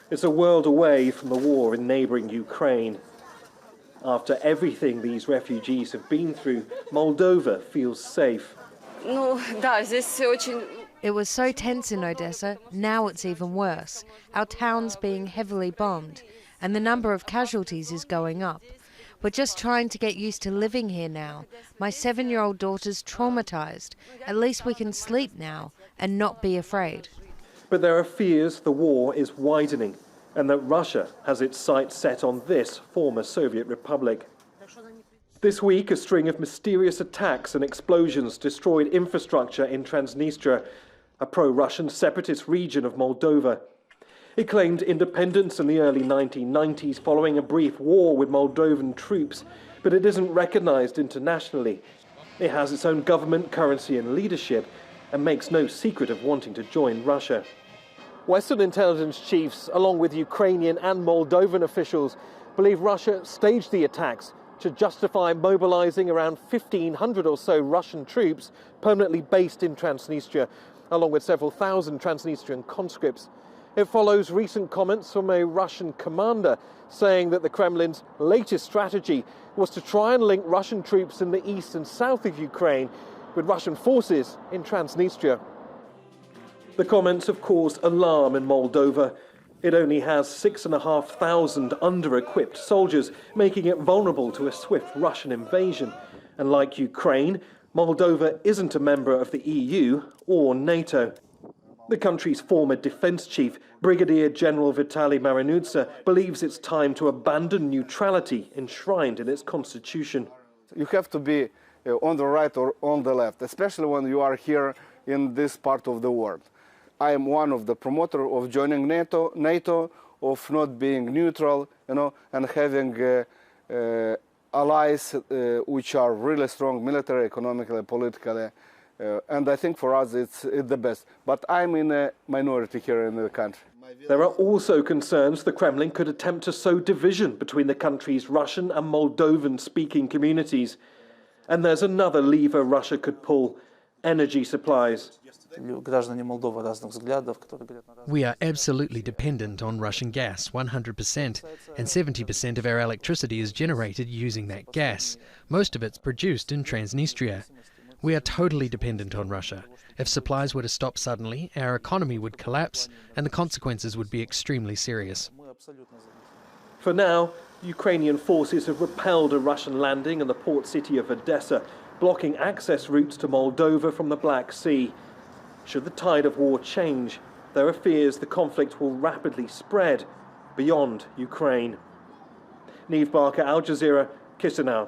It's a world away from the war in neighbouring Ukraine. After everything these refugees have been through, Moldova feels safe. It was so tense in Odessa, now it's even worse. Our town's being heavily bombed, and the number of casualties is going up. We're just trying to get used to living here now. My 7-year-old daughter's traumatised. At least we can sleep now and not be afraid. But there are fears the war is widening and that Russia has its sights set on this former Soviet republic. This week, a string of mysterious attacks and explosions destroyed infrastructure in Transnistria, a pro-Russian separatist region of Moldova. It claimed independence in the early 1990s following a brief war with Moldovan troops, but it isn't recognized internationally. It has its own government, currency and leadership, and makes no secret of wanting to join Russia. Western intelligence chiefs, along with Ukrainian and Moldovan officials, believe Russia staged the attacks to justify mobilizing around 1,500 or so Russian troops permanently based in Transnistria, along with several thousand Transnistrian conscripts. It follows recent comments from a Russian commander saying that the Kremlin's latest strategy was to try and link Russian troops in the east and south of Ukraine with Russian forces in Transnistria. The comments have caused alarm in Moldova. It only has 6,500 under-equipped soldiers, making it vulnerable to a swift Russian invasion. And like Ukraine, Moldova isn't a member of the EU or NATO. The country's former defense chief, Brigadier General Vitaly Marinutsa, believes it's time to abandon neutrality enshrined in its constitution. You have to be on the right or on the left, especially when you are here in this part of the world. I am one of the promoters of joining NATO, of not being neutral, and having allies which are really strong military, economically, politically. And I think for us it's the best. But I'm in a minority here in the country. There are also concerns the Kremlin could attempt to sow division between the country's Russian and Moldovan-speaking communities. And there's another lever Russia could pull: energy supplies. We are absolutely dependent on Russian gas, 100%, and 70% of our electricity is generated using that gas. Most of it's produced in Transnistria. We are totally dependent on Russia. If supplies were to stop suddenly, our economy would collapse and the consequences would be extremely serious. For now, Ukrainian forces have repelled a Russian landing in the port city of Odessa, blocking access routes to Moldova from the Black Sea. Should the tide of war change, there are fears the conflict will rapidly spread beyond Ukraine. Neve Barker, Al Jazeera, Chisinau.